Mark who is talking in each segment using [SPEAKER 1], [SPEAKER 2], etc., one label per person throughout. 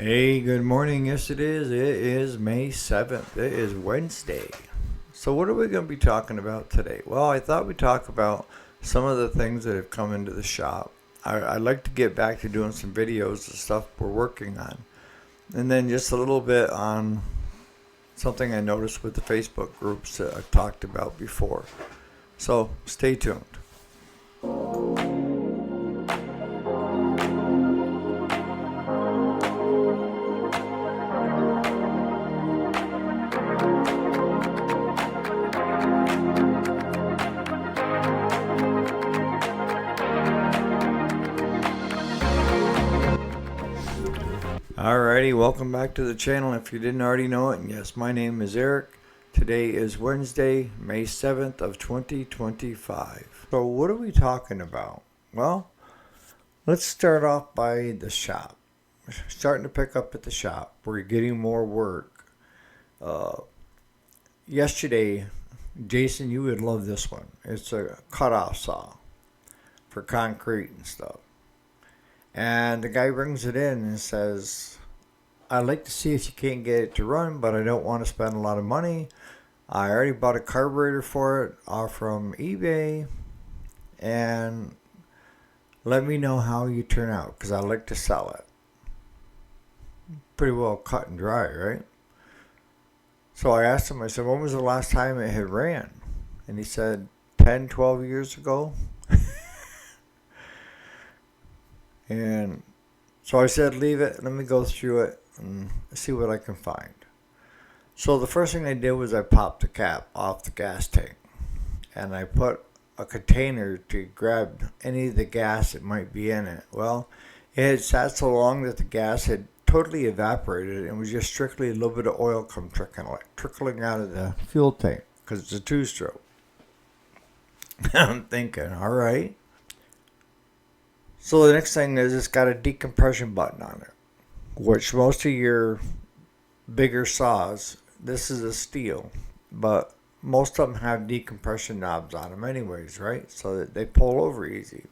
[SPEAKER 1] Hey, good morning. Yes, it is. It is May 7th. It is Wednesday. So, what are we going to be talking about today? Well, I thought we'd talk about some of the things that have come into the shop. I'd like to get back to doing some videos of stuff we're working on. And then just a little bit on something I noticed with the Facebook groups that I've talked about before. So, stay tuned. Alrighty, welcome back to the channel if you didn't already know it. And yes, my name is Eric. Today is Wednesday, May 7th of 2025. So what are we talking about? Well, let's start off by the shop. We're starting to pick up at the shop. We're getting more work. Yesterday, Jason, you would love this one. It's a cutoff saw for concrete and stuff. And the guy brings it in and says, I'd like to see if you can't get it to run, but I don't want to spend a lot of money. I already bought a carburetor for it from eBay. And let me know how you turn out, because I'd like to sell it. Pretty well cut and dry, right? So I asked him, I said, when was the last time it had ran? And he said, 10, 12 years ago. And so I said, leave it. Let me go through it and see what I can find. So the first thing I did was I popped the cap off the gas tank. And I put a container to grab any of the gas that might be in it. Well, it had sat so long that the gas had totally evaporated and was just strictly a little bit of oil come trickling out of the fuel tank because it's a two-stroke. I'm thinking, all right. So the next thing is it's got a decompression button on it, which most of your bigger saws, this is a steel, but most of them have decompression knobs on them anyways, right? So that they pull over easy.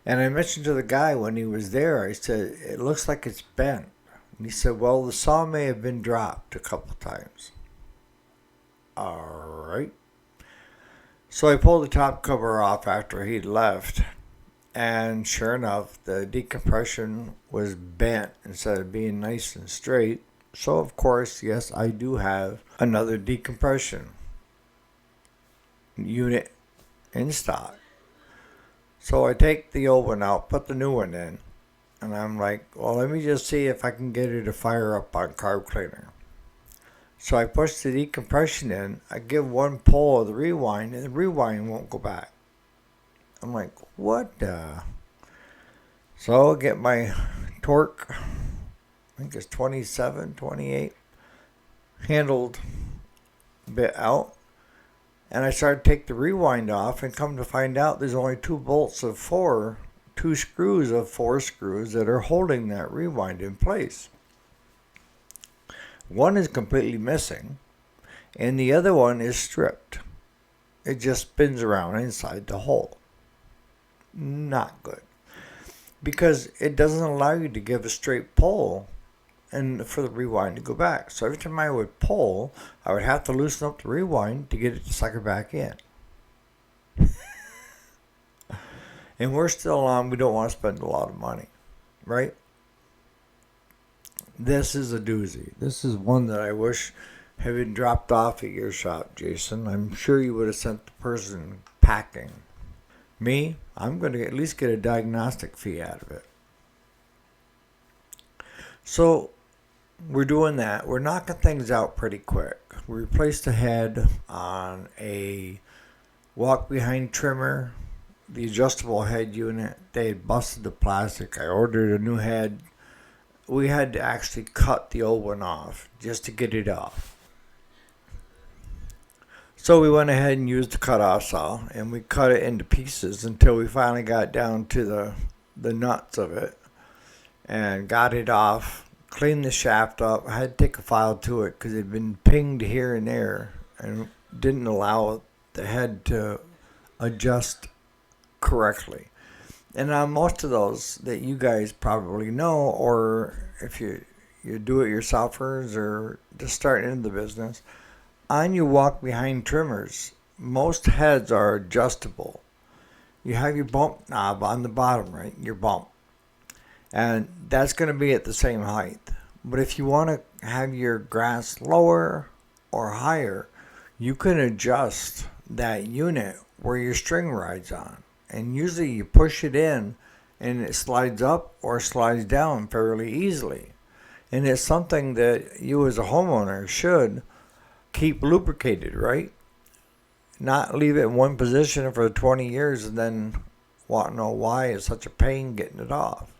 [SPEAKER 1] And I mentioned to the guy when he was there, I said, it looks like it's bent. And he said, well, the saw may have been dropped a couple times. All right. So I pulled the top cover off after he'd left, and sure enough, the decompression was bent instead of being nice and straight. So of course, yes, I do have another decompression unit in stock. So I take the old one out, put the new one in, and I'm like, well, let me just see if I can get it to fire up on carb cleaner. So I push the decompression in, I give one pull of the rewind, and the rewind won't go back. I'm like, what the? So I get my torque, I think it's 27, 28, handled a bit out. And I started to take the rewind off and come to find out there's only two screws of four screws that are holding that rewind in place. One is completely missing, and the other one is stripped. It just spins around inside the hole. Not good. Because it doesn't allow you to give a straight pull and for the rewind to go back. So every time I would pull, I would have to loosen up the rewind to get it to sucker back in. And we're still on, we don't want to spend a lot of money, right? This is a doozy. This is one that I wish had been dropped off at your shop, Jason. I'm sure you would have sent the person packing. Me, I'm going to at least get a diagnostic fee out of it. So we're doing that. We're knocking things out pretty quick. We replaced the head on a walk-behind trimmer, the adjustable head unit. They had busted the plastic. I ordered a new head. We had to actually cut the old one off just to get it off. So we went ahead and used the cutoff saw, and we cut it into pieces until we finally got down to the nuts of it and got it off, cleaned the shaft up. I had to take a file to it because it had been pinged here and there and didn't allow the head to adjust correctly. And on most of those that you guys probably know, or if you do it yourselfers or just starting into the business, on your walk behind trimmers, most heads are adjustable. You have your bump knob on the bottom, right? Your bump. And that's going to be at the same height. But if you want to have your grass lower or higher, you can adjust that unit where your string rides on. And usually you push it in and it slides up or slides down fairly easily. And it's something that you as a homeowner should keep lubricated, right? Not leave it in one position for 20 years and then want to know why it's such a pain getting it off.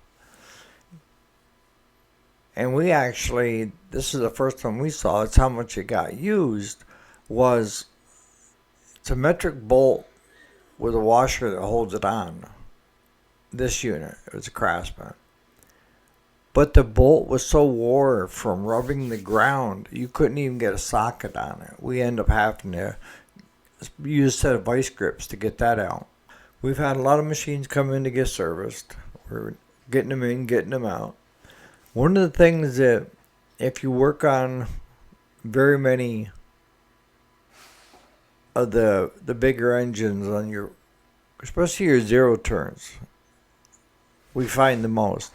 [SPEAKER 1] And we actually, this is the first time we saw it's how much it got used, was it's a metric bolt with a washer that holds it on. This unit, it was a Craftsman. But the bolt was so wore from rubbing the ground, you couldn't even get a socket on it. We end up having to use a set of vice grips to get that out. We've had a lot of machines come in to get serviced. We're getting them in, getting them out. One of the things that if you work on very many of the bigger engines on your, especially your zero turns, we find the most,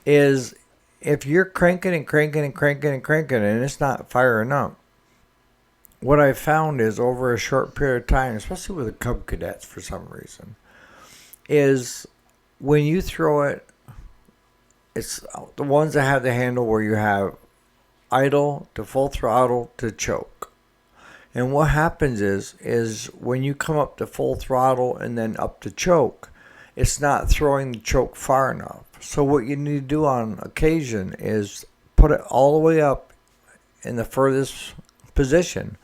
[SPEAKER 1] is if you're cranking and cranking and cranking and cranking and it's not firing up, what I found is over a short period of time, especially with the Cub Cadets for some reason, is when you throw it, it's the ones that have the handle where you have idle to full throttle to choke. And what happens is when you come up to full throttle and then up to choke, it's not throwing the choke far enough. So what you need to do on occasion is put it all the way up in the furthest position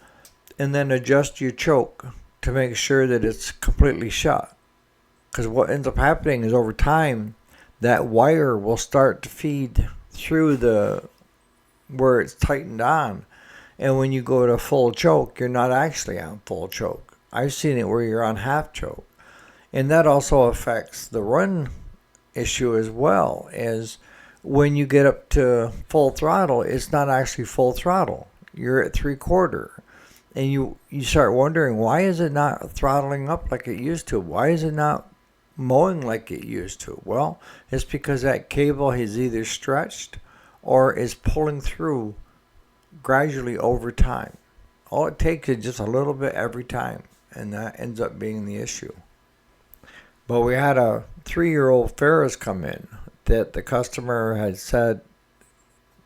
[SPEAKER 1] and then adjust your choke to make sure that it's completely shut. Because what ends up happening is over time, that wire will start to feed through the where it's tightened on. And when you go to full choke, you're not actually on full choke. I've seen it where you're on half choke. And that also affects the run issue as well, as when you get up to full throttle, it's not actually full throttle. You're at 3/4. And you start wondering, why is it not throttling up like it used to? Why is it not mowing like it used to? Well, it's because that cable is either stretched or is pulling through gradually over time. All it takes is just a little bit every time, and that ends up being the issue. But we had a 3-year-old Ferris come in that the customer had said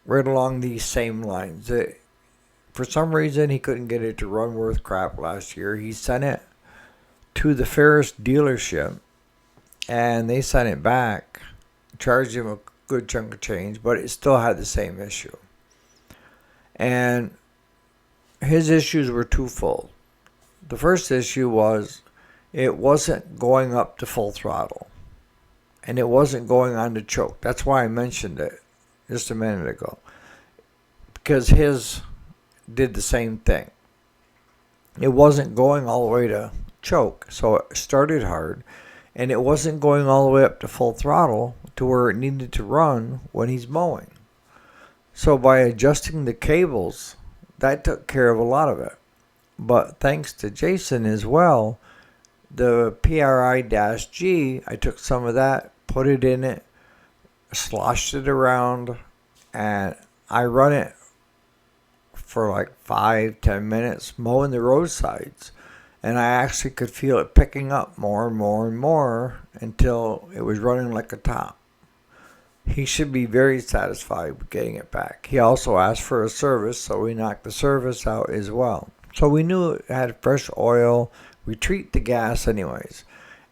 [SPEAKER 1] right along these same lines that for some reason he couldn't get it to run worth crap last year. He sent it to the Ferris dealership and they sent it back, charged him a good chunk of change, but it still had the same issue. And his issues were twofold. The first issue was it wasn't going up to full throttle, and it wasn't going on to choke. That's why I mentioned it just a minute ago, because his did the same thing. It wasn't going all the way to choke, so it started hard, and it wasn't going all the way up to full throttle to where it needed to run when he's mowing. So by adjusting the cables, that took care of a lot of it. But thanks to Jason as well, the PRI-G, I took some of that, put it in it, sloshed it around, and I run it for like 5-10 minutes mowing the roadsides. And I actually could feel it picking up more and more and more until it was running like a top. He should be very satisfied with getting it back. He also asked for a service, so we knocked the service out as well. So we knew it had fresh oil. We treat the gas anyways.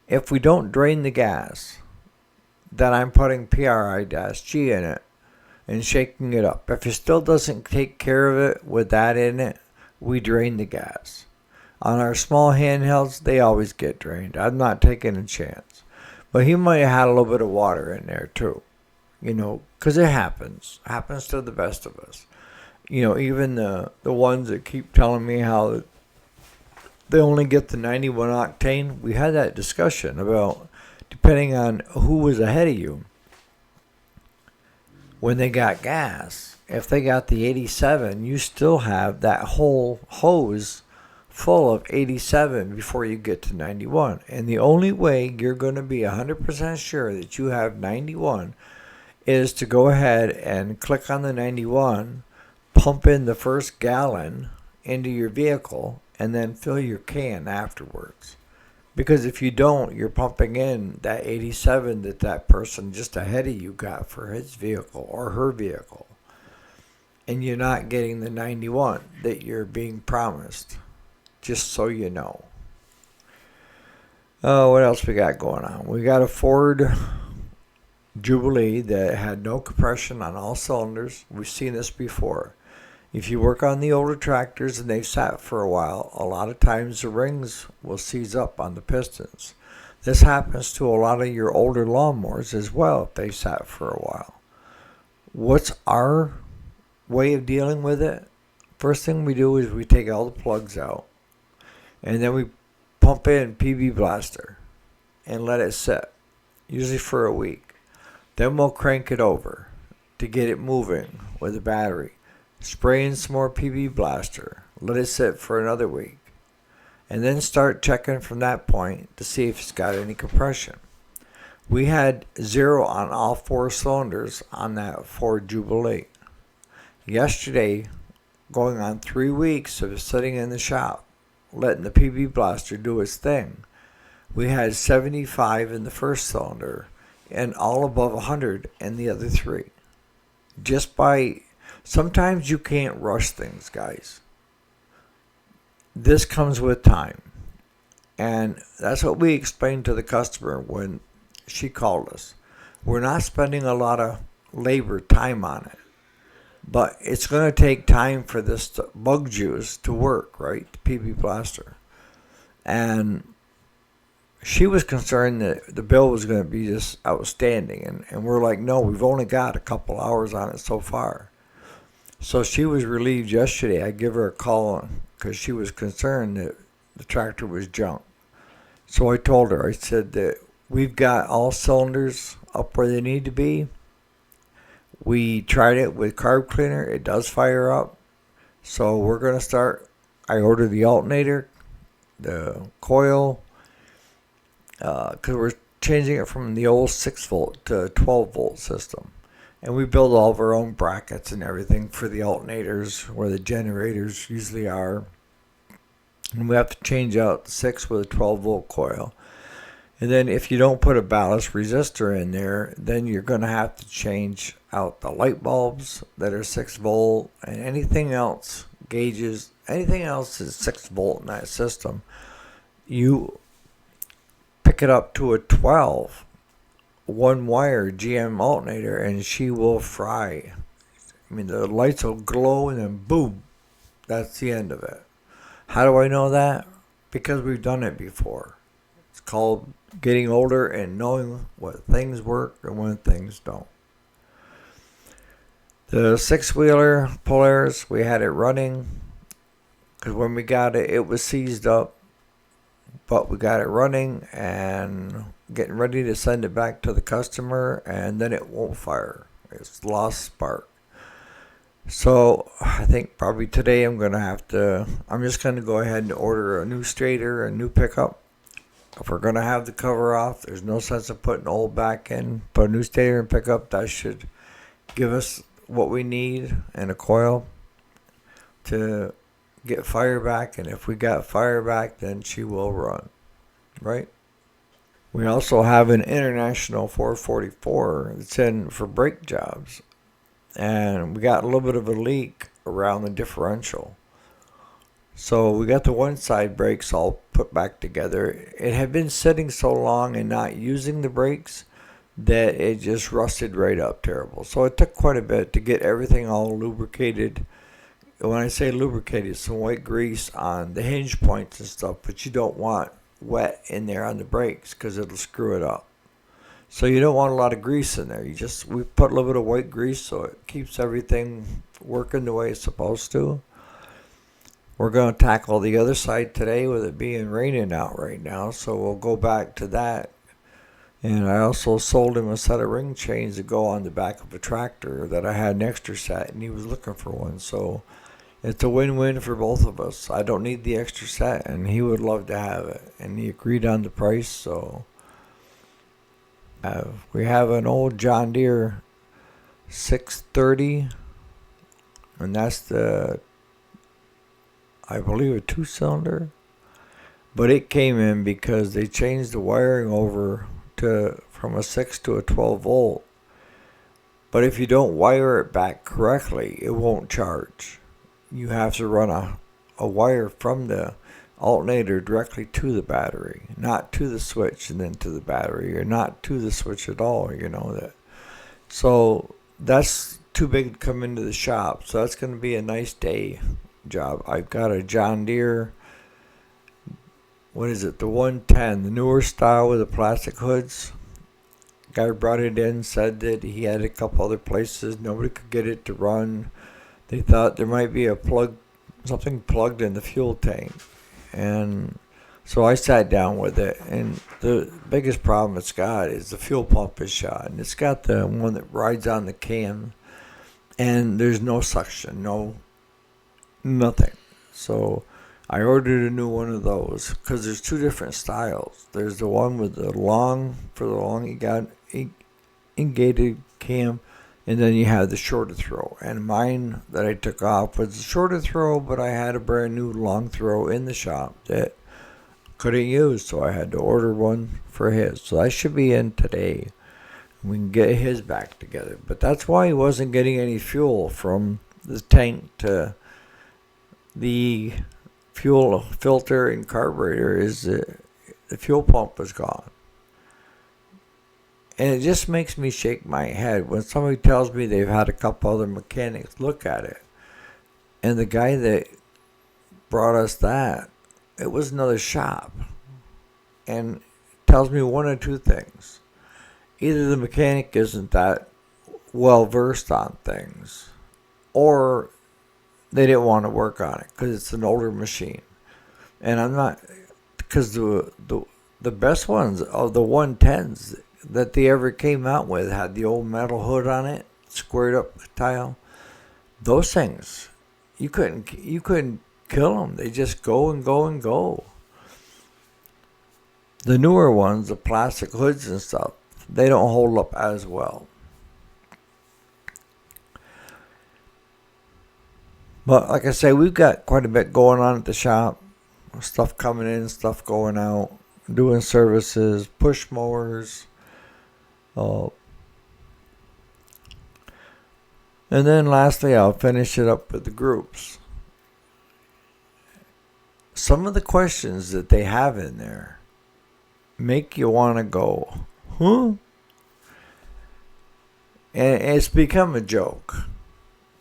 [SPEAKER 1] If we don't drain the gas, then I'm putting PRI-G in it and shaking it up. If it still doesn't take care of it with that in it, we drain the gas. On our small handhelds, they always get drained. I'm not taking a chance. But he might have had a little bit of water in there too. You know, because it happens. It happens to the best of us. You know, even the ones that keep telling me how they only get the 91 octane. We had that discussion about depending on who was ahead of you, when they got gas, if they got the 87, you still have that whole hose full of 87 before you get to 91. And the only way you're going to be 100% sure that you have 91 is to go ahead and click on the 91, pump in the first gallon into your vehicle, and then fill your can afterwards. Because if you don't, you're pumping in that 87 that person just ahead of you got for his vehicle or her vehicle. And you're not getting the 91 that you're being promised. Just so you know. Oh, what else we got going on? We got a Ford Jubilee that had no compression on all cylinders. We've seen this before. If you work on the older tractors and they've sat for a while, a lot of times the rings will seize up on the pistons. This happens to a lot of your older lawnmowers as well if they've sat for a while. What's our way of dealing with it? First thing we do is we take all the plugs out, and then we pump in PB Blaster and let it sit, usually for a week. Then we'll crank it over to get it moving with the battery. Spray in some more PB Blaster, let it sit for another week, and then start checking from that point to see if it's got any compression. We had 0 on all 4 cylinders on that Ford Jubilee. Yesterday, going on 3 weeks of sitting in the shop, letting the PB Blaster do its thing, we had 75 in the first cylinder and all above 100 in the other 3. Just by... Sometimes you can't rush things, guys. This comes with time. And that's what we explained to the customer when she called us. We're not spending a lot of labor time on it. But it's going to take time for this bug juice to work, right? The PB Blaster. And she was concerned that the bill was going to be just outstanding. And we're like, no, we've only got a couple hours on it so far. So she was relieved yesterday. I give her a call because she was concerned that the tractor was junk. So I told her, I said that we've got all cylinders up where they need to be. We tried it with carb cleaner. It does fire up. So we're going to start. I ordered the alternator, the coil, because we're changing it from the old 6 volt to 12 volt system. And we build all of our own brackets and everything for the alternators where the generators usually are. And we have to change out the 6 with a 12 volt coil. And then if you don't put a ballast resistor in there, then you're going to have to change out the light bulbs that are 6 volt and anything else, gauges, anything else is 6 volt in that system. You pick it up to a 12 one wire GM alternator and she will fry. I mean, the lights will glow and then boom, that's the end of it. How do I know that? Because we've done it before. It's called getting older and knowing what things work and when things don't. The 6-wheeler Polaris, we had it running because when we got it, it was seized up. But we got it running and getting ready to send it back to the customer, and then it won't fire. It's lost spark. So I think probably today I'm just going to go ahead and order a new stator, a new pickup. If we're going to have the cover off, there's no sense of putting old back in. Put a new stator and pickup. That should give us what we need and a coil to get fire back, and if we got fire back, then she will run, right? We also have an International 444 that's in for brake jobs, and we got a little bit of a leak around the differential. So we got the one side brakes all put back together. It had been sitting so long and not using the brakes that it just rusted right up terrible. So it took quite a bit to get everything all lubricated. When I say lubricated, some white grease on the hinge points and stuff, but you don't want wet in there on the brakes because it'll screw it up. So you don't want a lot of grease in there. We put a little bit of white grease so it keeps everything working the way it's supposed to. We're going to tackle the other side today with it being raining out right now, so we'll go back to that And I also sold him a set of ring chains to go on the back of a tractor that I had an extra set, and he was looking for one. So it's a win-win for both of us. I don't need the extra set, and he would love to have it. And he agreed on the price, so we have an old John Deere 630, and that's I believe, a two-cylinder. But it came in because they changed the wiring over from a 6 to a 12 volt. But if you don't wire it back correctly, it won't charge. You have to run a wire from the alternator directly to the battery, not to the switch and then to the battery, or not to the switch at all, that. So that's too big to come into the shop. So that's going to be a nice day job. I've got a John Deere, what is it, the 110, the newer style with the plastic hoods. Guy brought it in, said that he had a couple other places, nobody could get it to run. They thought there might be something plugged in the fuel tank. And so I sat down with it, and the biggest problem it's got is the fuel pump is shot. And it's got the one that rides on the cam, and there's no suction, nothing. So I ordered a new one of those because there's two different styles. There's the one with the long elongated cam, and then you have the shorter throw. And mine that I took off was the shorter throw, but I had a brand new long throw in the shop that couldn't use, so I had to order one for his. So I should be in today. We can get his back together. But that's why he wasn't getting any fuel from the tank to the fuel filter and carburetor. Is the fuel pump was gone. And it just makes me shake my head when somebody tells me they've had a couple other mechanics look at it. And the guy that brought us that, it was another shop. And tells me one of two things. Either the mechanic isn't that well versed on things, or they didn't want to work on it because it's an older machine. And I'm not, because the best ones of the 110s that they ever came out with had the old metal hood on it, squared up tile. Those things, you couldn't kill them. They just go and go and go. The newer ones, the plastic hoods and stuff, they don't hold up as well. But like I say, we've got quite a bit going on at the shop. Stuff coming in, stuff going out, doing services, push mowers. And then lastly, I'll finish it up with the groups. Some of the questions that they have in there make you want to go, huh? And it's become a joke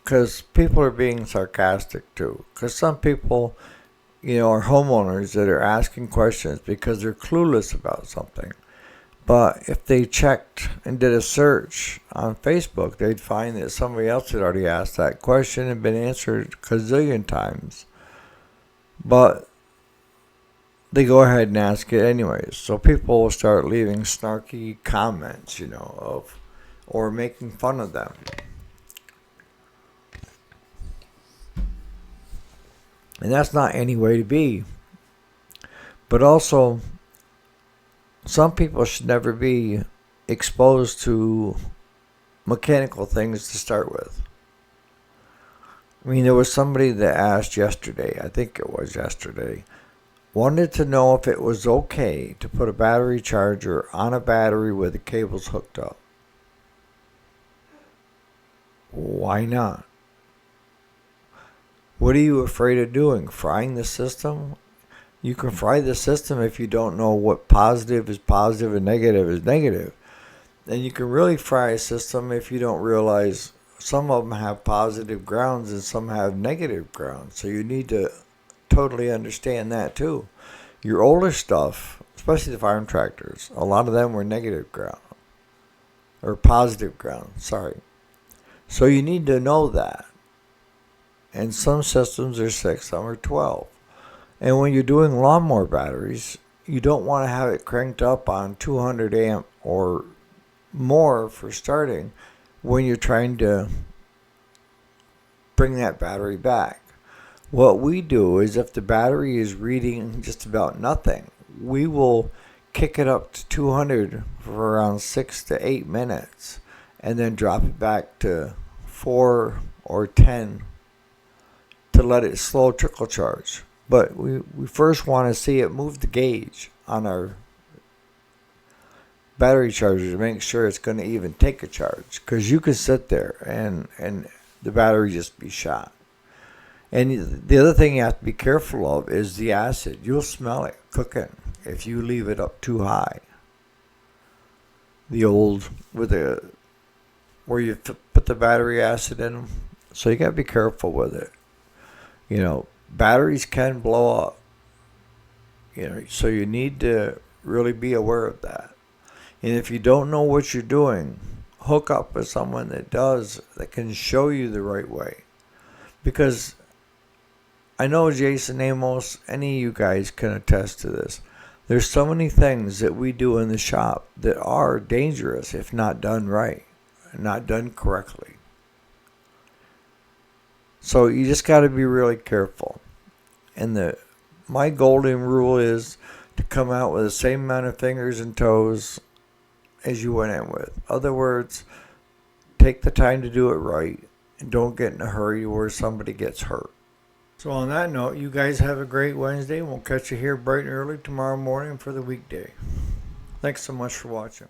[SPEAKER 1] because people are being sarcastic too. Because some people, are homeowners that are asking questions because they're clueless about something. But if they checked and did a search on Facebook, they'd find that somebody else had already asked that question and been answered a gazillion times. But they go ahead and ask it anyways. So people will start leaving snarky comments, or making fun of them. And that's not any way to be. But also, some people should never be exposed to mechanical things to start with. I mean, there was somebody that asked yesterday, I think it was yesterday, wanted to know if it was okay to put a battery charger on a battery with the cables hooked up. Why not? What are you afraid of doing? Frying the system? You can fry the system if you don't know what positive is positive and negative is negative. And you can really fry a system if you don't realize some of them have positive grounds and some have negative grounds. So you need to totally understand that too. Your older stuff, especially the farm tractors, a lot of them were negative ground. Or positive ground, sorry. So you need to know that. And some systems are 6, some are 12. And when you're doing lawnmower batteries, you don't want to have it cranked up on 200 amp or more for starting when you're trying to bring that battery back. What we do is if the battery is reading just about nothing, we will kick it up to 200 for around 6 to 8 minutes and then drop it back to 4 or 10 to let it slow trickle charge. But we first want to see it move the gauge on our battery charger to make sure it's going to even take a charge, because you could sit there and the battery just be shot. And the other thing you have to be careful of is the acid. You'll smell it cooking if you leave it up too high. The old with the where you put the battery acid in them. So you got to be careful with it. You know, batteries can blow up. You know, so you need to really be aware of that. And if you don't know what you're doing, hook up with someone that does, that can show you the right way. Because I know Jason, Amos, any of you guys can attest to this. There's so many things that we do in the shop that are dangerous if not done right, not done correctly. So you just got to be really careful. And my golden rule is to come out with the same amount of fingers and toes as you went in with. Other words, take the time to do it right and don't get in a hurry where somebody gets hurt. So on that note, you guys have a great Wednesday. We'll catch you here bright and early tomorrow morning for the weekday. Thanks so much for watching.